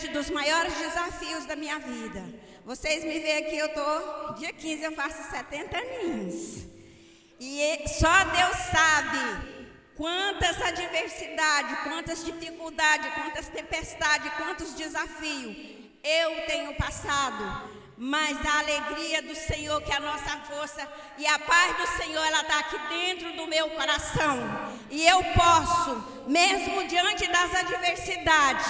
diante dos maiores desafios da minha vida. Vocês me veem aqui, dia 15 eu faço 70 aninhos. E só Deus sabe quantas adversidades, quantas dificuldades, quantas tempestades, quantos desafios eu tenho passado. Mas a alegria do Senhor, que é a nossa força, e a paz do Senhor, ela está aqui dentro do meu coração. E eu posso, mesmo diante das adversidades,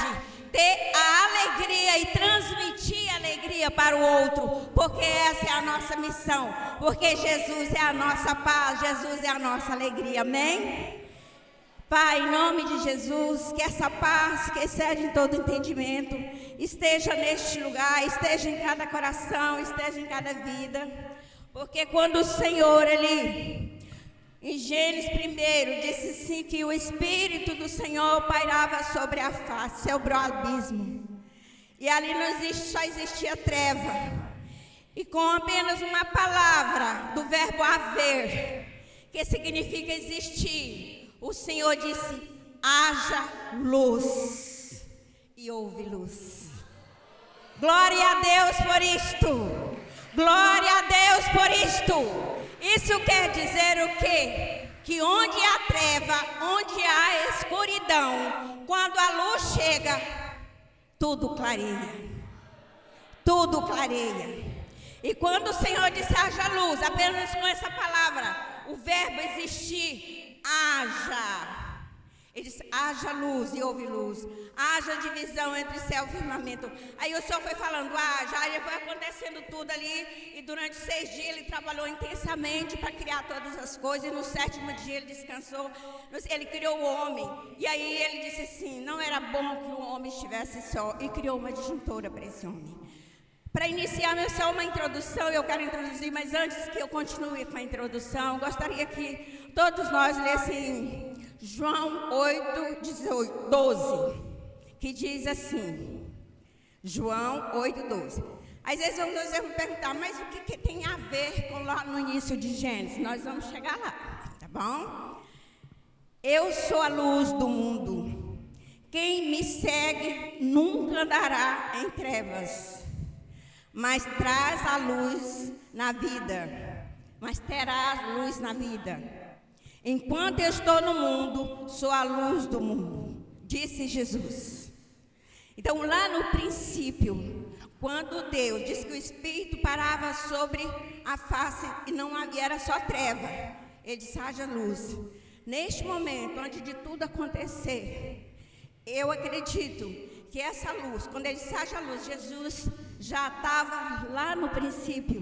ter a alegria e transmitir a alegria para o outro, porque essa é a nossa missão, porque Jesus é a nossa paz, Jesus é a nossa alegria, amém? Pai, em nome de Jesus, que essa paz que excede em todo entendimento esteja neste lugar, esteja em cada coração, esteja em cada vida, porque quando o Senhor, em Gênesis 1, disse assim, que o Espírito do Senhor pairava sobre a face, sobre o abismo, e ali só existia treva, e com apenas uma palavra do verbo haver, que significa existir, o Senhor disse, haja luz, e houve luz. Glória a Deus por isto, glória a Deus por isto. Isso quer dizer o quê? Que onde há treva, onde há escuridão, quando a luz chega, tudo clareia, tudo clareia. E quando o Senhor disse haja luz, apenas com essa palavra, o verbo existir, haja. Ele disse, haja luz, e houve luz. Haja divisão entre céu e firmamento. Aí o Senhor foi falando, já foi acontecendo tudo ali. E durante 6 dias ele trabalhou intensamente para criar todas as coisas. E no 7º dia ele descansou. Ele criou o homem. E aí ele disse assim, não era bom que o homem estivesse só. E criou uma disjuntora para esse homem. Para iniciar só uma introdução, eu quero introduzir, mas antes que eu continue com a introdução, gostaria que todos nós lessem João 8, 12, que diz assim, João 8, 12. Às vezes vocês vão perguntar, mas o que tem a ver com lá no início de Gênesis? Nós vamos chegar lá, tá bom? Eu sou a luz do mundo. Quem me segue nunca andará em trevas, mas traz a luz na vida, mas terá luz na vida. Enquanto eu estou no mundo, sou a luz do mundo, disse Jesus. Então, lá no princípio, quando Deus disse que o Espírito parava sobre a face e não havia, era só treva, ele disse, haja luz. Neste momento, antes de tudo acontecer, eu acredito que essa luz, quando ele disse haja luz, Jesus já estava lá no princípio.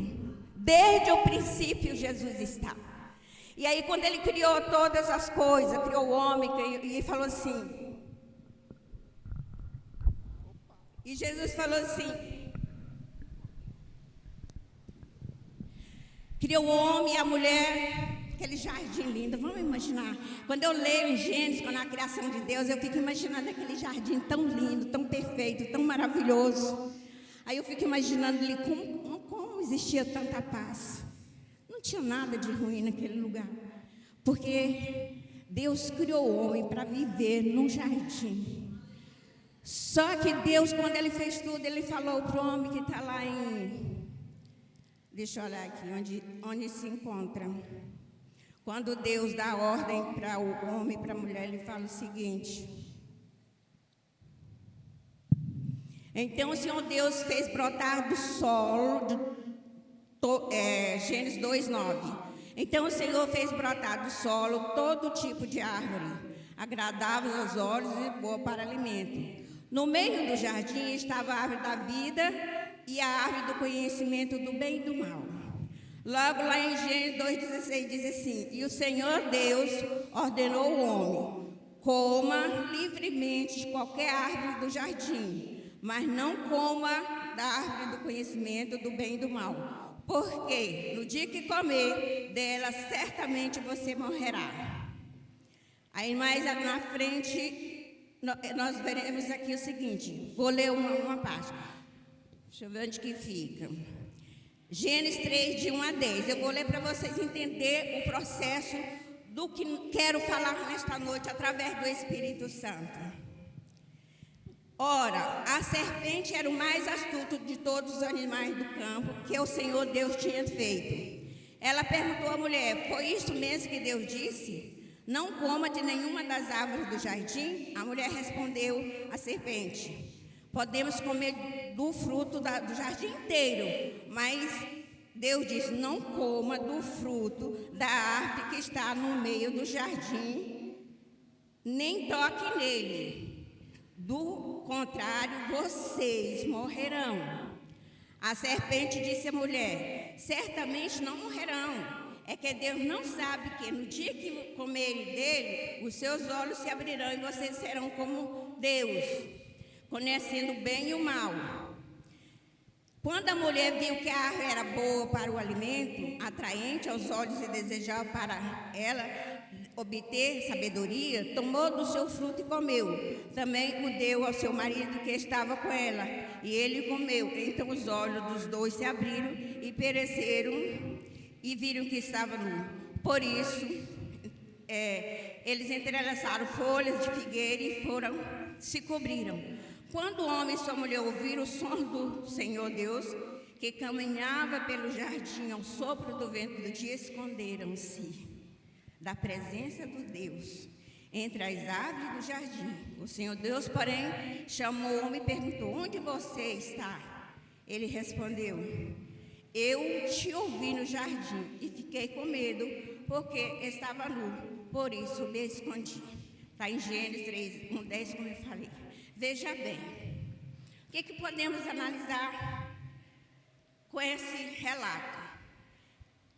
Desde o princípio Jesus estava. E aí quando ele criou todas as coisas, criou o homem, e falou assim, e Jesus falou assim, criou o homem e a mulher, aquele jardim lindo, vamos imaginar. Quando eu leio em Gênesis, quando a criação de Deus, eu fico imaginando aquele jardim tão lindo, tão perfeito, tão maravilhoso. Aí eu fico imaginando ali como existia tanta paz. Não tinha nada de ruim naquele lugar. Porque Deus criou o homem para viver num jardim. Só que Deus, quando Ele fez tudo, Ele falou para o homem que está lá em... Deixa eu olhar aqui, onde se encontra. Quando Deus dá ordem para o homem e para a mulher, Ele fala o seguinte... Então o Senhor Deus fez brotar do solo, Gênesis 2:9. Então o Senhor fez brotar do solo todo tipo de árvore, agradável aos olhos e boa para alimento. No meio do jardim estava a árvore da vida e a árvore do conhecimento do bem e do mal. Logo lá em Gênesis 2:16 diz assim, e o Senhor Deus ordenou ao homem, coma livremente de qualquer árvore do jardim, mas não coma da árvore do conhecimento do bem e do mal, porque no dia que comer dela, certamente você morrerá. Aí mais na frente, nós veremos aqui o seguinte, vou ler uma parte, deixa eu ver onde que fica. Gênesis 3, de 1 a 10, eu vou ler para vocês entenderem o processo do que quero falar nesta noite através do Espírito Santo. Ora, a serpente era o mais astuto de todos os animais do campo que o Senhor Deus tinha feito. Ela perguntou à mulher: foi isso mesmo que Deus disse? Não coma de nenhuma das árvores do jardim? A mulher respondeu à serpente: podemos comer do fruto do jardim inteiro, mas Deus diz: não coma do fruto da árvore que está no meio do jardim, nem toque nele. Do contrário, vocês morrerão. A serpente disse à mulher: certamente não morrerão. É que Deus não sabe que no dia que comerem dele, os seus olhos se abrirão e vocês serão como Deus, conhecendo o bem e o mal. Quando a mulher viu que a árvore era boa para o alimento, atraente aos olhos e desejável para ela obter sabedoria, tomou do seu fruto e comeu. Também o deu ao seu marido que estava com ela, e ele comeu. Então os olhos dos dois se abriram e pereceram, e viram que estava nu. Por isso, eles entrelaçaram folhas de figueira e se cobriram. Quando o homem e sua mulher ouviram o som do Senhor Deus, que caminhava pelo jardim ao sopro do vento do dia, esconderam-se da presença do Deus entre as árvores do jardim. O Senhor Deus, porém, chamou o homem e perguntou: onde você está? Ele respondeu: eu te ouvi no jardim e fiquei com medo, porque estava nu, por isso me escondi. Está em Gênesis 3, 1:10, como eu falei. Veja bem, o que podemos analisar com esse relato?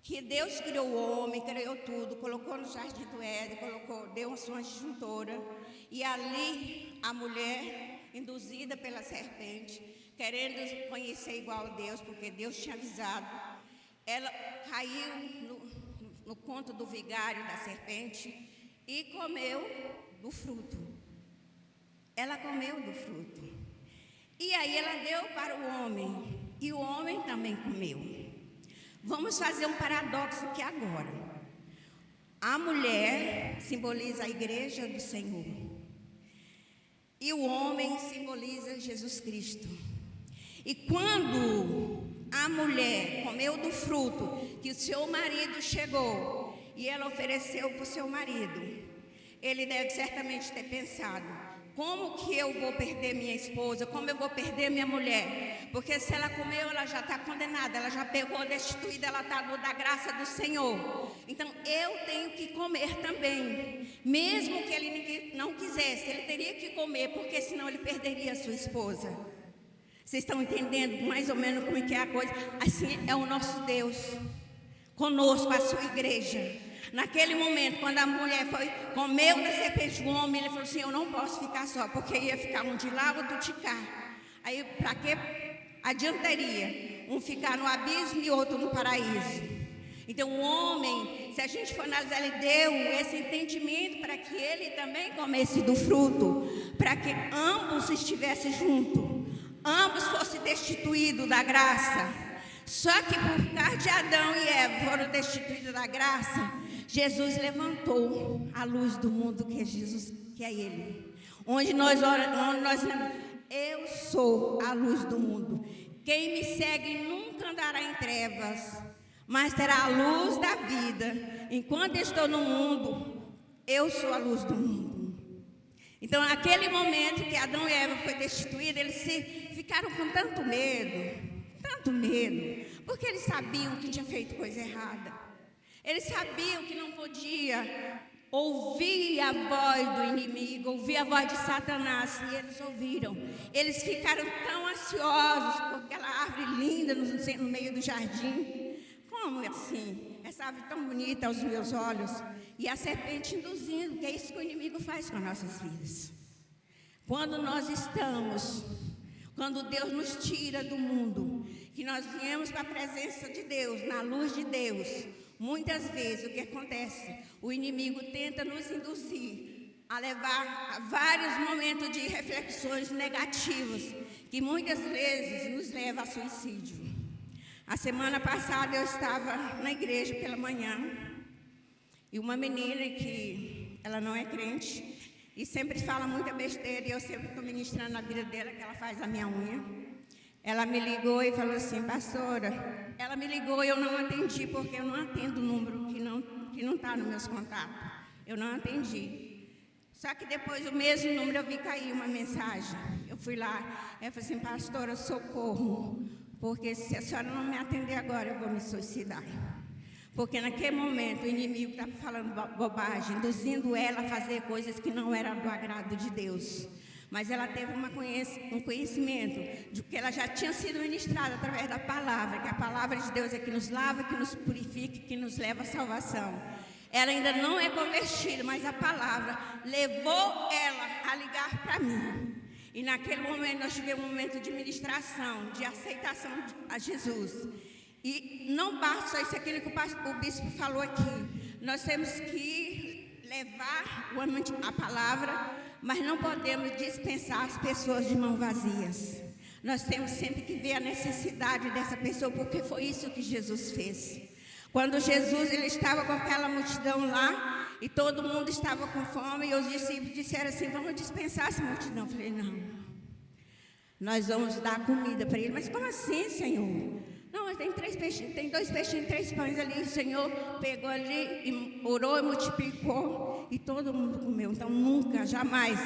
Que Deus criou o homem, criou tudo, colocou no jardim do Éden, deu a sua disjuntora, e ali a mulher, induzida pela serpente, querendo conhecer igual a Deus, porque Deus tinha avisado, ela caiu no conto do vigário da serpente e comeu do fruto. Ela comeu do fruto. E aí ela deu para o homem, e o homem também comeu. Vamos fazer um paradoxo aqui agora. A mulher simboliza a igreja do Senhor, e o homem simboliza Jesus Cristo. E quando a mulher comeu do fruto que o seu marido chegou e ela ofereceu para o seu marido, ele deve certamente ter pensado: como que eu vou perder minha esposa? Como eu vou perder minha mulher? Porque se ela comeu, ela já está condenada, ela já pegou destituída, ela está da graça do Senhor. Então eu tenho que comer também. Mesmo que ele não quisesse, ele teria que comer, porque senão ele perderia a sua esposa. Vocês estão entendendo mais ou menos como é que é a coisa? Assim é o nosso Deus conosco, a sua igreja. Naquele momento, quando a mulher comeu da serpente, o homem, ele falou assim: eu não posso ficar só, porque ia ficar um de lá, outro de cá. Aí, para que adiantaria? Um ficar no abismo e outro no paraíso. Então, o homem, se a gente for analisar, ele deu esse entendimento para que ele também comesse do fruto, para que ambos estivessem juntos, ambos fossem destituídos da graça. Só que por causa de Adão e Eva foram destituídos da graça, Jesus levantou a luz do mundo, que é Jesus, que é Ele. Onde nós oramos, eu sou a luz do mundo. Quem me segue nunca andará em trevas, mas terá a luz da vida. Enquanto estou no mundo, eu sou a luz do mundo. Então, naquele momento que Adão e Eva foi destituídos, eles ficaram com tanto medo, porque eles sabiam que tinha feito coisa errada. Eles sabiam que não podia ouvir a voz do inimigo, ouvir a voz de Satanás, e eles ouviram. Eles ficaram tão ansiosos por aquela árvore linda no meio do jardim. Como assim? Essa árvore tão bonita aos meus olhos. E a serpente induzindo, que é isso que o inimigo faz com as nossas vidas. Quando Deus nos tira do mundo, que nós viemos para a presença de Deus, na luz de Deus, muitas vezes o que acontece? O inimigo tenta nos induzir a levar a vários momentos de reflexões negativas, que muitas vezes nos leva a suicídio. A semana passada eu estava na igreja pela manhã, e uma menina que ela não é crente, e sempre fala muita besteira, e eu sempre estou ministrando na vida dela, que ela faz a minha unha. Ela me ligou e falou assim, pastora, ela me ligou e eu não atendi, porque eu não atendo o número que não está nos meus contatos. Eu não atendi. Só que depois, o mesmo número, eu vi cair uma mensagem. Eu fui lá, ela falou assim, pastora, socorro, porque se a senhora não me atender agora, eu vou me suicidar. Porque naquele momento o inimigo estava falando bobagem, induzindo ela a fazer coisas que não eram do agrado de Deus. Mas ela teve um conhecimento de que ela já tinha sido ministrada através da palavra, que a palavra de Deus é que nos lava, que nos purifica, que nos leva à salvação. Ela ainda não é convertida, mas a palavra levou ela a ligar para mim. E naquele momento nós tivemos um momento de ministração, de aceitação a Jesus. E não basta só isso, aquilo que o bispo falou aqui. Nós temos que levar a palavra, mas não podemos dispensar as pessoas de mãos vazias. Nós temos sempre que ver a necessidade dessa pessoa, porque foi isso que Jesus fez. Quando Jesus ele estava com aquela multidão lá, e todo mundo estava com fome, e os discípulos disseram assim, vamos dispensar essa multidão. Eu falei, não, nós vamos dar comida para ele. Mas como assim, Senhor? Não, mas tem 2 peixinhos, 3 pães ali. O Senhor pegou ali, e orou e multiplicou, e todo mundo comeu. Então nunca, jamais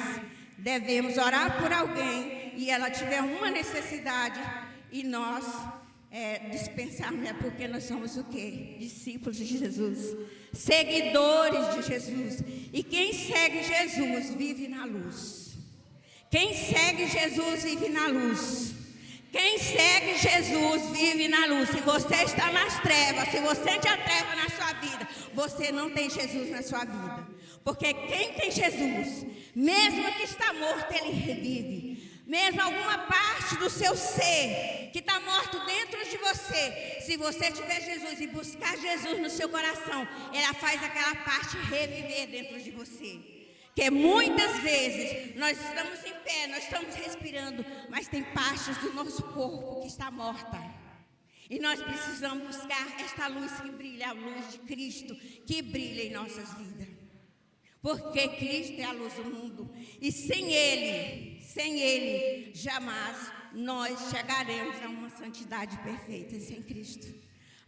devemos orar por alguém e ela tiver uma necessidade e nós dispensarmos, porque nós somos o quê? Discípulos de Jesus, seguidores de Jesus. E quem segue Jesus vive na luz. Quem segue Jesus vive na luz. Quem segue Jesus vive na luz. Se você está nas trevas, se você tem a treva na sua vida, você não tem Jesus na sua vida. Porque quem tem Jesus, mesmo que está morto, ele revive. Mesmo alguma parte do seu ser que está morto dentro de você, se você tiver Jesus e buscar Jesus no seu coração, ela faz aquela parte reviver dentro de você. Porque muitas vezes nós estamos em pé, nós estamos respirando, mas tem partes do nosso corpo que está morta. E nós precisamos buscar esta luz que brilha, a luz de Cristo, que brilha em nossas vidas. Porque Cristo é a luz do mundo. E sem Ele, jamais nós chegaremos a uma santidade perfeita sem Cristo.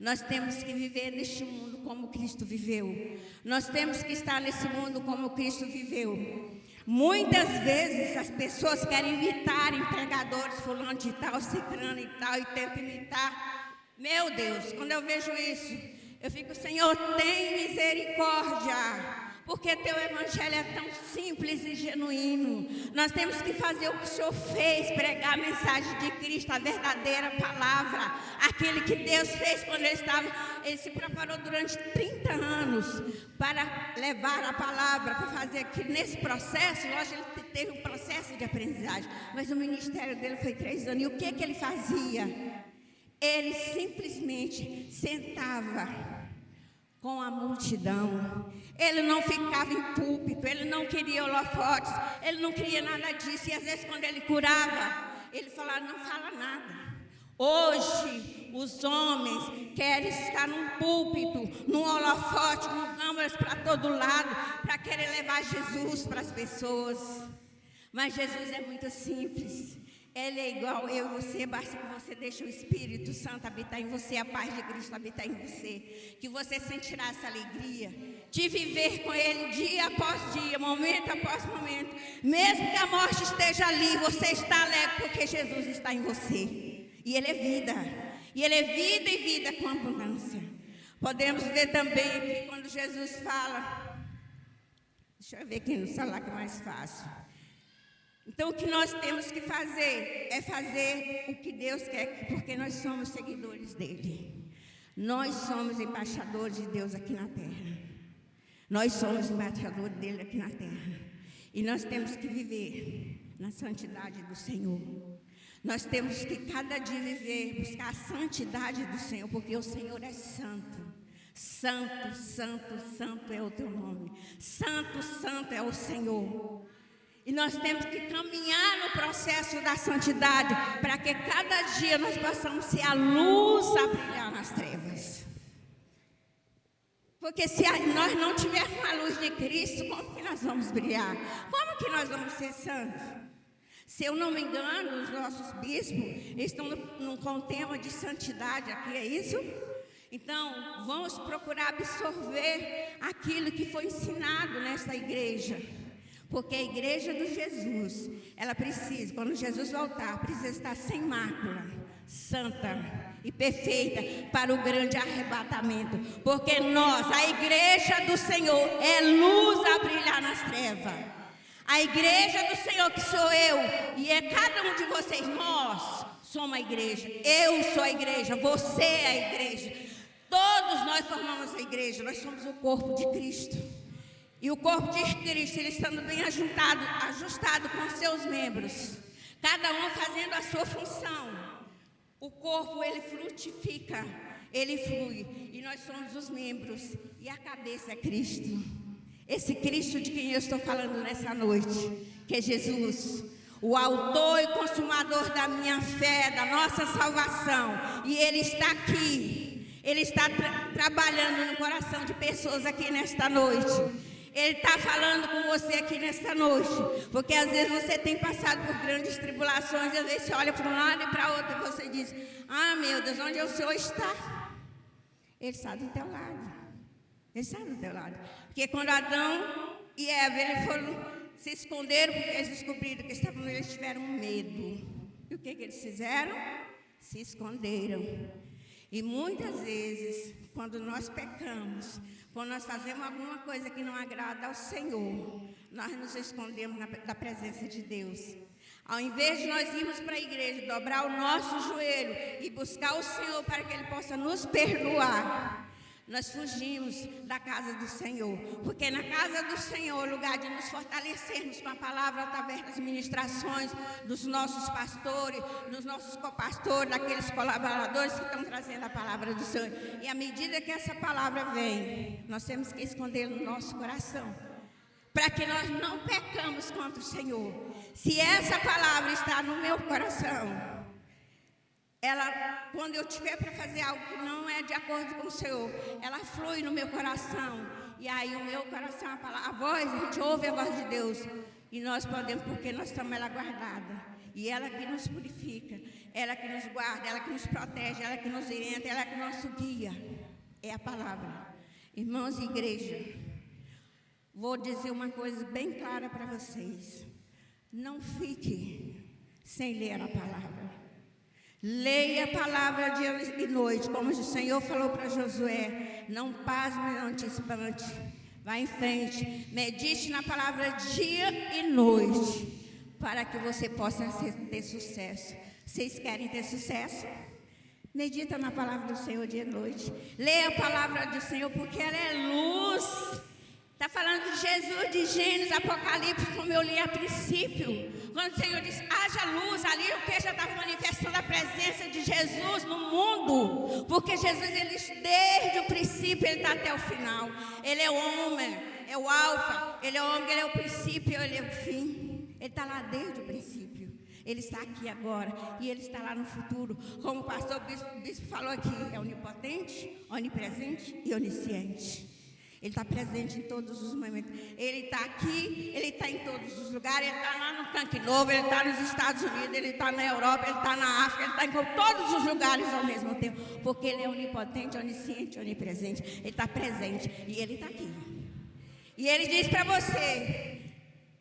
Nós temos que viver neste mundo como Cristo viveu. Nós temos que estar nesse mundo como Cristo viveu. Muitas vezes as pessoas querem imitar pregadores fulano de tal, cicrano e tal, e tentam imitar. Meu Deus, quando eu vejo isso, eu fico, Senhor, tem misericórdia. Porque teu evangelho é tão simples e genuíno. Nós temos que fazer o que o Senhor fez, pregar a mensagem de Cristo, a verdadeira palavra. Aquele que Deus fez quando ele se preparou durante 30 anos para levar a palavra, para fazer aqui nesse processo. Lógico, ele teve um processo de aprendizagem, mas o ministério dele foi 3 anos. E o que ele fazia? Ele simplesmente sentava com a multidão. Ele não ficava em púlpito, ele não queria holofotes, ele não queria nada disso. E às vezes quando ele curava, ele falava, não fala nada. Hoje os homens querem estar num púlpito, num holofote, com câmeras para todo lado, para querer levar Jesus para as pessoas. Mas Jesus é muito simples. Ele é igual eu e você, basta que você deixe o Espírito Santo habitar em você, a paz de Cristo habitar em você, que você sentirá essa alegria de viver com Ele dia após dia, momento após momento. Mesmo que a morte esteja ali, você está alegre porque Jesus está em você. E Ele é vida. E Ele é vida e vida com abundância. Podemos ver também que quando Jesus fala, deixa eu ver aqui no celular que é mais fácil. Então, o que nós temos que fazer é fazer o que Deus quer, porque nós somos seguidores dEle. Nós somos embaixadores de Deus aqui na terra. Nós somos embaixadores dEle aqui na terra. E nós temos que viver na santidade do Senhor. Nós temos que cada dia viver, buscar a santidade do Senhor, porque o Senhor é santo. Santo, santo, santo é o teu nome. Santo, santo é o Senhor. E nós temos que caminhar no processo da santidade, para que cada dia nós possamos ser a luz a brilhar nas trevas. Porque se nós não tivermos a luz de Cristo, como que nós vamos brilhar? Como que nós vamos ser santos? Se eu não me engano, os nossos bispos estão com o tema de santidade aqui, é isso? Então, vamos procurar absorver aquilo que foi ensinado nessa igreja. Porque a igreja de Jesus, ela precisa, quando Jesus voltar, precisa estar sem mácula, santa e perfeita para o grande arrebatamento. Porque nós, a igreja do Senhor, é luz a brilhar nas trevas. A igreja do Senhor, que sou eu, e é cada um de vocês, nós somos a igreja. Eu sou a igreja, você é a igreja. Todos nós formamos a igreja, nós somos o corpo de Cristo. E o corpo de Cristo, ele estando bem ajustado com seus membros, cada um fazendo a sua função, o corpo, ele frutifica, ele flui, e nós somos os membros, e a cabeça é Cristo. Esse Cristo de quem eu estou falando nessa noite, que é Jesus, o autor e consumador da minha fé, da nossa salvação, e ele está aqui, ele está trabalhando no coração de pessoas aqui nesta noite. Ele está falando com você aqui nesta noite, porque às vezes você tem passado por grandes tribulações, às vezes você olha para um lado e para outro e você diz: ah, meu Deus, onde o Senhor está? Ele está do teu lado. Ele está do teu lado. Porque quando Adão e Eva eles foram se esconderam, porque eles descobriram que eles tiveram medo. E o que eles fizeram? Se esconderam. E muitas vezes, quando nós pecamos, quando nós fazemos alguma coisa que não agrada ao Senhor, nós nos escondemos da presença de Deus. Ao invés de nós irmos para a igreja, dobrar o nosso joelho e buscar o Senhor para que Ele possa nos perdoar, nós fugimos da casa do Senhor. Porque na casa do Senhor, lugar de nos fortalecermos com a palavra através das ministrações dos nossos pastores, dos nossos copastores, daqueles colaboradores que estão trazendo a palavra do Senhor. E à medida que essa palavra vem, nós temos que esconder no nosso coração, para que nós não pecamos contra o Senhor. Se essa palavra está no meu coração, quando eu tiver para fazer algo que não é de acordo com o Senhor, ela flui no meu coração. E aí o meu coração, a voz, a gente ouve a voz de Deus. E nós podemos, porque nós estamos ela guardada. E ela que nos purifica, ela que nos guarda, ela que nos protege, ela que nos orienta, ela que nos guia. É a palavra. Irmãos e igreja, vou dizer uma coisa bem clara para vocês. Não fique sem ler a palavra. Leia a palavra dia e noite, como o Senhor falou para Josué. Não pasme, não te espante. Vá em frente, medite na palavra dia e noite, para que você possa ter sucesso. Vocês querem ter sucesso? Medita na palavra do Senhor dia e noite. Leia a palavra do Senhor, porque ela é luz. Está falando de Jesus, de Gênesis, Apocalipse, como eu li a princípio. Quando o Senhor diz, haja luz, ali o que já estava manifestando a presença de Jesus no mundo. Porque Jesus, ele desde o princípio, ele está até o final. Ele é o homem, é o alfa, ele é o homem, ele é o princípio, ele é o fim. Ele está lá desde o princípio. Ele está aqui agora e ele está lá no futuro. Como o pastor bispo falou aqui, é onipotente, onipresente e onisciente. Ele está presente em todos os momentos. Ele está aqui, ele está em todos os lugares. Ele está lá no Tanque Novo, ele está nos Estados Unidos, ele está na Europa, ele está na África, ele está em todos os lugares ao mesmo tempo. Porque ele é onipotente, onisciente, onipresente. Ele está presente e ele está aqui. E ele diz para você,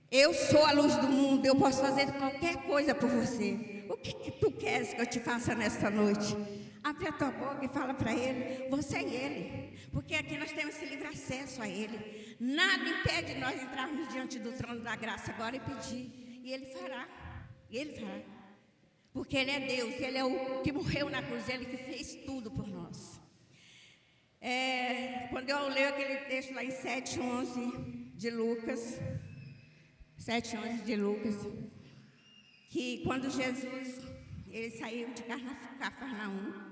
eu sou a luz do mundo, eu posso fazer qualquer coisa por você. O que tu queres que eu te faça nesta noite? Abre a tua boca e fala para Ele, você e Ele. Porque aqui nós temos esse livre acesso a Ele. Nada impede de nós entrarmos diante do trono da graça agora e pedir. E Ele fará. E Ele fará. Porque Ele é Deus, Ele é o que morreu na cruz, Ele que fez tudo por nós. Quando eu leio aquele texto lá em 7:11 de Lucas, 7:11 de Lucas, que quando Jesus, ele saiu de Cafarnaum,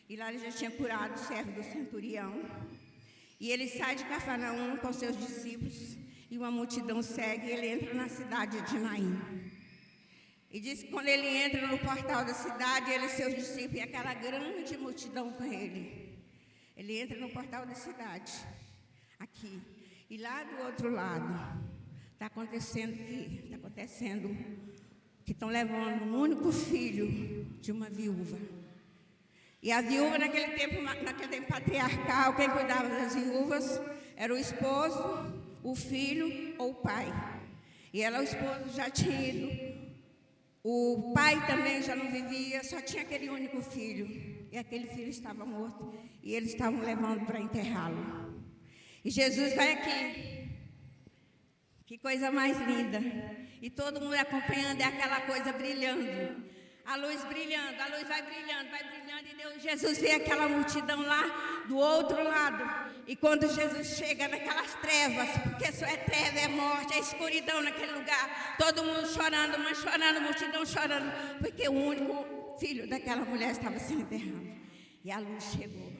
e lá ele já tinha curado o servo do centurião, e ele sai de Cafarnaum com seus discípulos, e uma multidão segue, e ele entra na cidade de Naim. E diz que quando ele entra no portal da cidade, ele e seus discípulos, e aquela grande multidão com ele. Ele entra no portal da cidade, aqui. E lá do outro lado, está acontecendo que estão levando um único filho de uma viúva. E a viúva, naquele tempo patriarcal, quem cuidava das viúvas era o esposo, o filho ou o pai. E ela, o esposo, já tinha ido, o pai também já não vivia, só tinha aquele único filho. E aquele filho estava morto, e eles estavam levando para enterrá-lo. E Jesus vai aqui. Que coisa mais linda. E todo mundo acompanhando, é aquela coisa brilhando. A luz brilhando, a luz vai brilhando, e Jesus vê aquela multidão lá do outro lado. E quando Jesus chega naquelas trevas, porque só é treva, é morte, é escuridão naquele lugar, todo mundo chorando, mãe chorando, multidão chorando, porque o único filho daquela mulher estava sendo enterrado. E a luz chegou.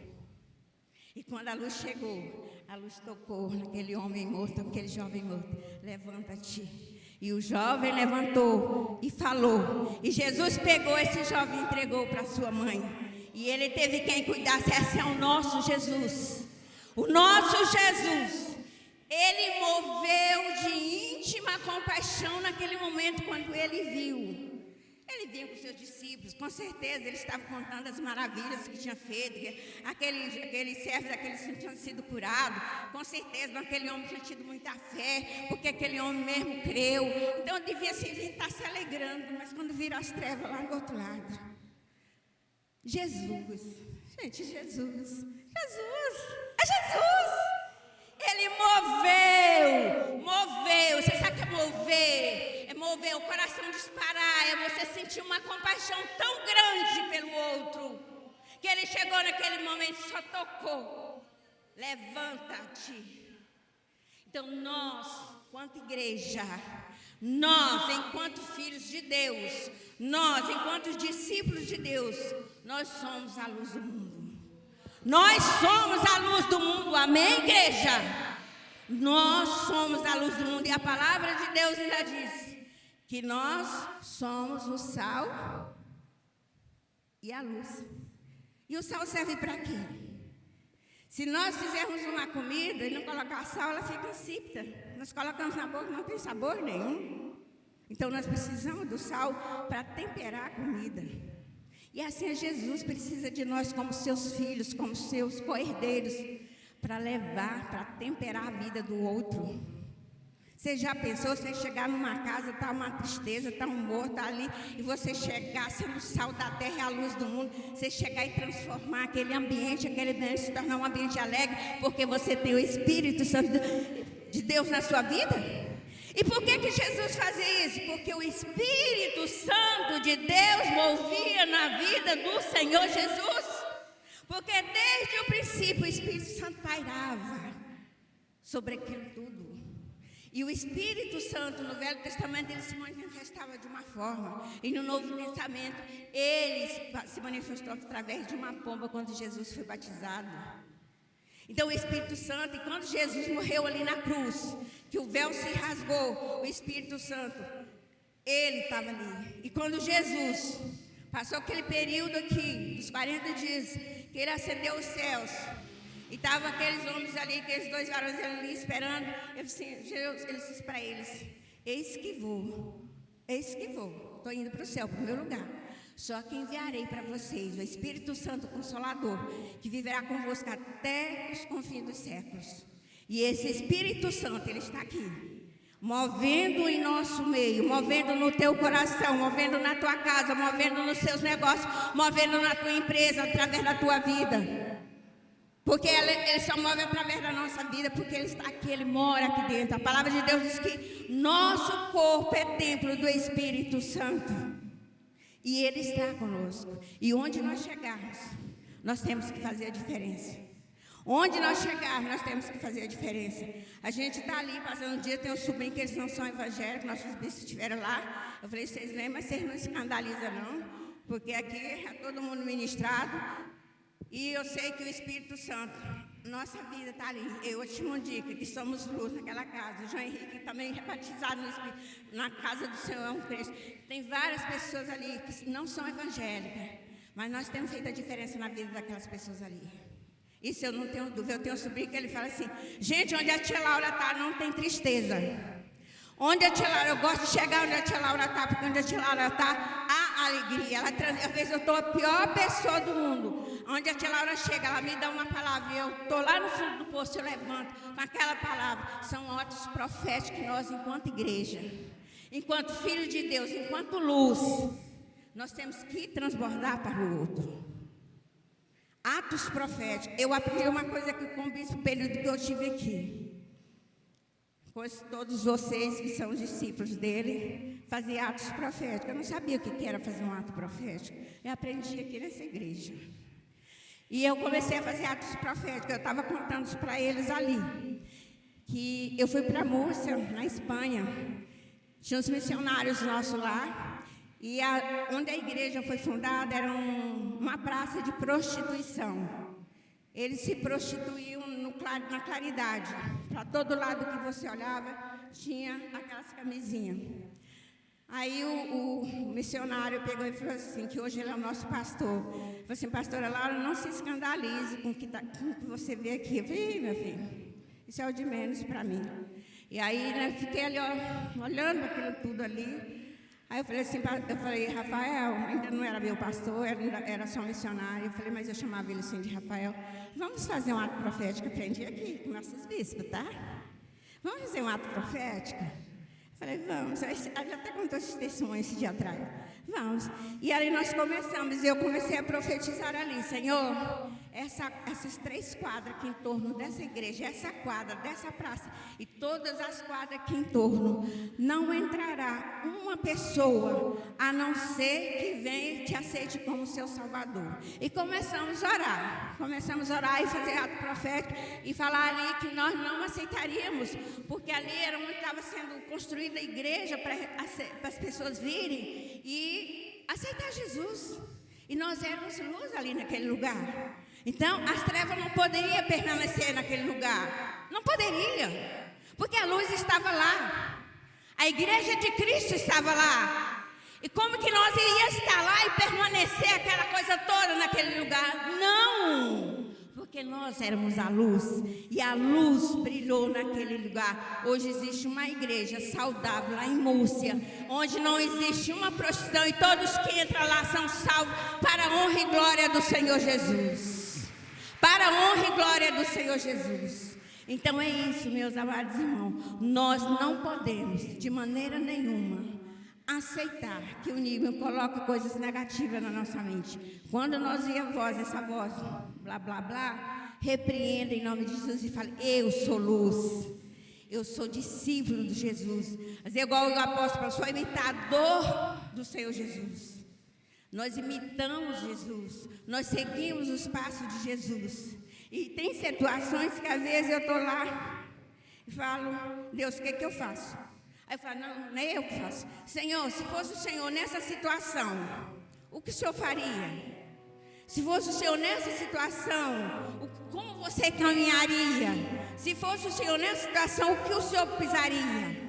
E quando a luz chegou, a luz tocou naquele homem morto, aquele jovem morto. Levanta-te. E o jovem levantou e falou. E Jesus pegou esse jovem e entregou para sua mãe. E ele teve quem cuidasse. Esse é o nosso Jesus. O nosso Jesus. Ele moveu de íntima compaixão naquele momento quando ele viu. Ele vinha com seus discípulos, com certeza ele estava contando as maravilhas que tinha feito, que aquele servo daqueles que tinham sido curado, com certeza aquele homem tinha tido muita fé, porque aquele homem mesmo creu, então devia estar se alegrando, mas quando viram as trevas lá do outro lado, Jesus, é Jesus, ele moveu, você sabe o que é mover? É mover o coração disparar, é você sentir uma compaixão tão grande pelo outro, que ele chegou naquele momento e só tocou, levanta-te. Então nós, enquanto igreja, nós, enquanto filhos de Deus, nós, enquanto discípulos de Deus, nós somos a luz do mundo. Nós somos a luz do mundo, amém, igreja? Nós somos a luz do mundo, e a palavra de Deus ainda diz que nós somos o sal e a luz. E o sal serve para quê? Se nós fizermos uma comida e não colocar sal, ela fica insípida. Nós colocamos na boca, não tem sabor nenhum. Então nós precisamos do sal para temperar a comida. E assim Jesus precisa de nós como seus filhos, como seus co-herdeiros, para levar, para temperar a vida do outro. Você já pensou, você chegar numa casa, está uma tristeza, está um morto, está ali, e você chegar, sendo o sal da terra e a luz do mundo, você chegar e transformar aquele ambiente se tornar um ambiente alegre, porque você tem o Espírito Santo de Deus na sua vida? E por que Jesus fazia isso? Porque o Espírito Santo de Deus movia na vida do Senhor Jesus. Porque desde o princípio o Espírito Santo pairava sobre aquilo tudo. E o Espírito Santo no Velho Testamento ele se manifestava de uma forma. E no Novo Testamento ele se manifestou através de uma pomba quando Jesus foi batizado. Então o Espírito Santo, e quando Jesus morreu ali na cruz, que o véu se rasgou, o Espírito Santo, ele estava ali. E quando Jesus passou aquele período aqui, dos 40 dias, que ele acendeu os céus, e estavam aqueles homens ali, aqueles dois varões ali esperando, ele disse para eles, eis que vou, estou indo para o céu, para o meu lugar. Só que enviarei para vocês o Espírito Santo Consolador, que viverá convosco até os confins dos séculos. E esse Espírito Santo, ele está aqui, movendo em nosso meio, movendo no teu coração, movendo na tua casa, movendo nos seus negócios, movendo na tua empresa, através da tua vida. Porque ele só move através da nossa vida, porque ele está aqui, ele mora aqui dentro. A palavra de Deus diz que nosso corpo é templo do Espírito Santo. E ele está conosco. E onde nós chegarmos, nós temos que fazer a diferença. Onde nós chegarmos, nós temos que fazer a diferença. A gente está ali passando um dia, tem um sobrinho que eles não são evangélicos, nossos bichos estiveram lá. Eu falei, vocês vêm, mas vocês não escandalizam não, porque aqui é todo mundo ministrado. E eu sei que o Espírito Santo, nossa vida está ali. Eu te digo que somos luz naquela casa. O João Henrique também é batizado no Espírito, na casa do Senhor, é um Cristo. Tem várias pessoas ali que não são evangélicas, mas nós temos feito a diferença na vida daquelas pessoas ali. Isso eu não tenho dúvida. Eu tenho um sobrinho que ele fala assim: gente, onde a tia Laura está não tem tristeza. Onde a tia Laura, eu gosto de chegar onde a tia Laura está, porque onde a tia Laura está, há alegria. Às vezes eu estou a pior pessoa do mundo. Onde a tia Laura chega, ela me dá uma palavra, e eu estou lá no fundo do poço, eu levanto com aquela palavra. São atos proféticos que nós, enquanto igreja, enquanto filho de Deus, enquanto luz, nós temos que transbordar para o outro. Atos proféticos. Eu aprendi uma coisa aqui com o bispo, período que eu tive aqui. Pois todos vocês que são discípulos dele faziam atos proféticos. Eu não sabia o que era fazer um ato profético. Eu aprendi aqui nessa igreja. E eu comecei a fazer atos proféticos. Eu estava contando isso para eles ali. Que eu fui para Múrcia, na Espanha. Tinha uns missionários nossos lá. E onde a igreja foi fundada era uma praça de prostituição. Eles se prostituíam na claridade. Para todo lado que você olhava, tinha aquelas camisinhas. Aí o missionário pegou e falou assim, que hoje ele é o nosso pastor. Falou assim: pastora Laura, não se escandalize com o que você vê aqui. Eu falei: meu filho, isso é o de menos para mim. E aí, né, fiquei ali olhando aquilo tudo ali. Aí eu falei assim, Rafael, ainda não era meu pastor, era só missionário. Eu falei, mas eu chamava ele assim de Rafael. Vamos fazer um ato profético, aprendi aqui com nossos bispos, tá? Vamos fazer um ato profético? Eu falei, vamos. Aí já até contou esse testemunho esse dia atrás. Vamos. E aí nós começamos, e eu comecei a profetizar ali: Senhor, essas 3 quadras aqui em torno dessa igreja, essa quadra, dessa praça e todas as quadras aqui em torno, não entrará uma pessoa a não ser que venha e te aceite como seu Salvador. E começamos a orar e fazer ato profético e falar ali que nós não aceitaríamos, porque ali era onde estava sendo construída a igreja para as pessoas virem e aceitar Jesus. E nós éramos luz ali naquele lugar. Então, as trevas não poderiam permanecer naquele lugar. Não poderia. Porque a luz estava lá. A igreja de Cristo estava lá. E como que nós iríamos estar lá e permanecer aquela coisa toda naquele lugar? Não! Porque nós éramos a luz. E a luz brilhou naquele lugar. Hoje existe uma igreja saudável lá em Múrcia, onde não existe uma prostituição. E todos que entram lá são salvos para a honra e glória do Senhor Jesus. Para a honra e glória do Senhor Jesus. Então é isso, meus amados irmãos. Nós não podemos, de maneira nenhuma, aceitar que o inimigo coloque coisas negativas na nossa mente. Quando nós ouvimos essa voz, blá, blá, blá, repreenda em nome de Jesus e fale: eu sou luz. Eu sou discípulo de Jesus. Mas igual o apóstolo, eu sou imitador do Senhor Jesus. Nós imitamos Jesus, nós seguimos os passos de Jesus. E tem situações que às vezes eu estou lá e falo: Deus, o que eu faço? Aí eu falo: não é eu que faço. Senhor, se fosse o Senhor nessa situação, o que o Senhor faria? Se fosse o Senhor nessa situação, como você caminharia? Se fosse o Senhor nessa situação, o que o Senhor pisaria?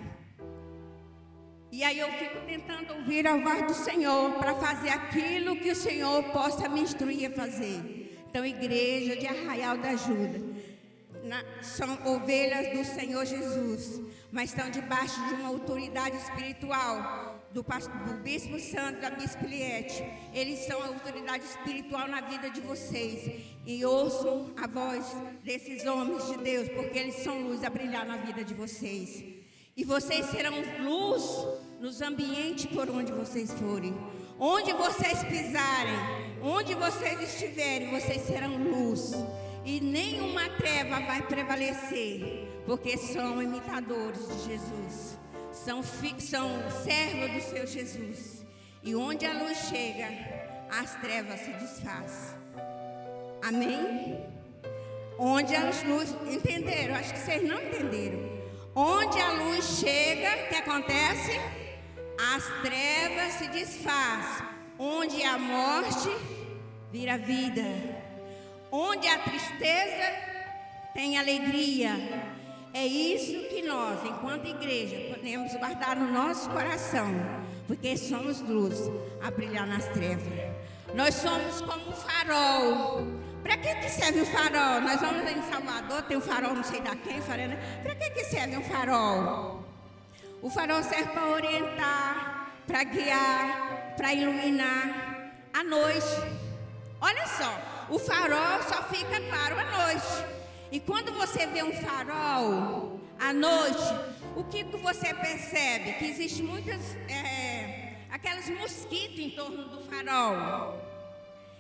E aí eu fico tentando ouvir a voz do Senhor para fazer aquilo que o Senhor possa me instruir a fazer. Então, igreja de Arraial da Ajuda, são ovelhas do Senhor Jesus, mas estão debaixo de uma autoridade espiritual do Bispo Santo, da Bispo Liette. Eles são a autoridade espiritual na vida de vocês. E ouçam a voz desses homens de Deus, porque eles são luz a brilhar na vida de vocês. E vocês serão luz nos ambientes por onde vocês forem. Onde vocês pisarem, onde vocês estiverem, vocês serão luz. E nenhuma treva vai prevalecer, porque são imitadores de Jesus. São servos do seu Jesus. E onde a luz chega, as trevas se desfazem. Amém? Onde as luzes... Entenderam? Acho que vocês não entenderam. Onde a luz chega, o que acontece? As trevas se desfazem. Onde a morte vira vida. Onde a tristeza tem alegria. É isso que nós, enquanto igreja, podemos guardar no nosso coração, porque somos luz a brilhar nas trevas. Nós somos como um farol. Para que serve o farol? Nós vamos em Salvador, tem um farol não sei da quem, para que serve um farol? O farol serve para orientar, para guiar, para iluminar à noite. Olha só, o farol só fica claro à noite. E quando você vê um farol à noite, o que você percebe? Que existe muitas, aquelas mosquitos em torno do farol.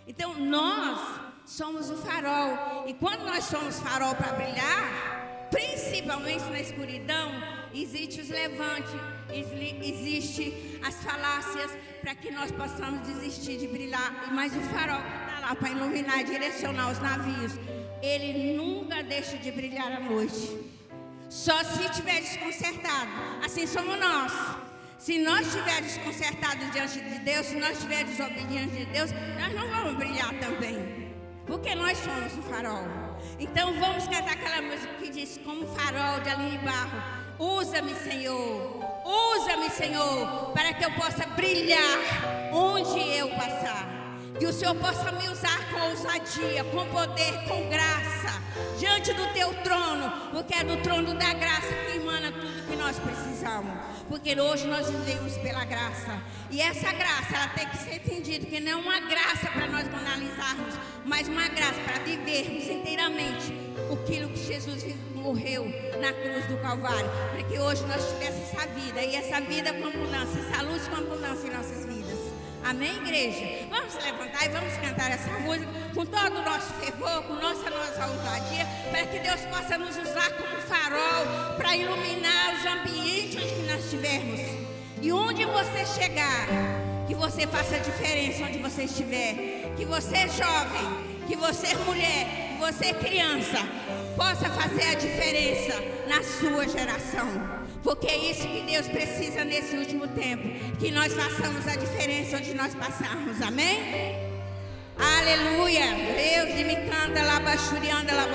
Então nós somos o farol. E quando nós somos farol para brilhar, principalmente na escuridão, existe os levantes, existe as falácias para que nós possamos desistir de brilhar. Mas o farol está lá para iluminar e direcionar os navios. Ele nunca deixa de brilhar à noite. Só se estiver desconcertado. Assim somos nós. Se nós estivermos desconcertados diante de Deus, se nós estivermos desobedientes de Deus, nós não vamos brilhar também. Porque nós somos o farol. Então vamos cantar aquela música que diz: como farol de Aline Barro, usa-me, Senhor, usa-me, Senhor, para que eu possa brilhar onde eu passar. Que o Senhor possa me usar com ousadia, com poder, com graça, diante do teu trono, porque é do trono da graça que emana tudo que nós precisamos. Porque hoje nós vivemos pela graça. E essa graça, ela tem que ser entendida, que não é uma graça para nós banalizarmos, mas uma graça para vivermos inteiramente aquilo que Jesus morreu na cruz do Calvário, para que hoje nós tivéssemos essa vida, e essa vida com abundância, essa luz com abundância em nossas vidas. Amém, igreja? Vamos se levantar e vamos cantar essa música com todo o nosso fervor, com nossa ousadia, para que Deus possa nos usar como farol para iluminar os ambientes onde nós estivermos. E onde você chegar, que você faça a diferença onde você estiver. Que você jovem, que você mulher, que você criança, possa fazer a diferença na sua geração. Porque é isso que Deus precisa nesse último tempo. Que nós façamos a diferença onde nós passarmos. Amém? Aleluia. Deus me canta lá, baixurianda lá,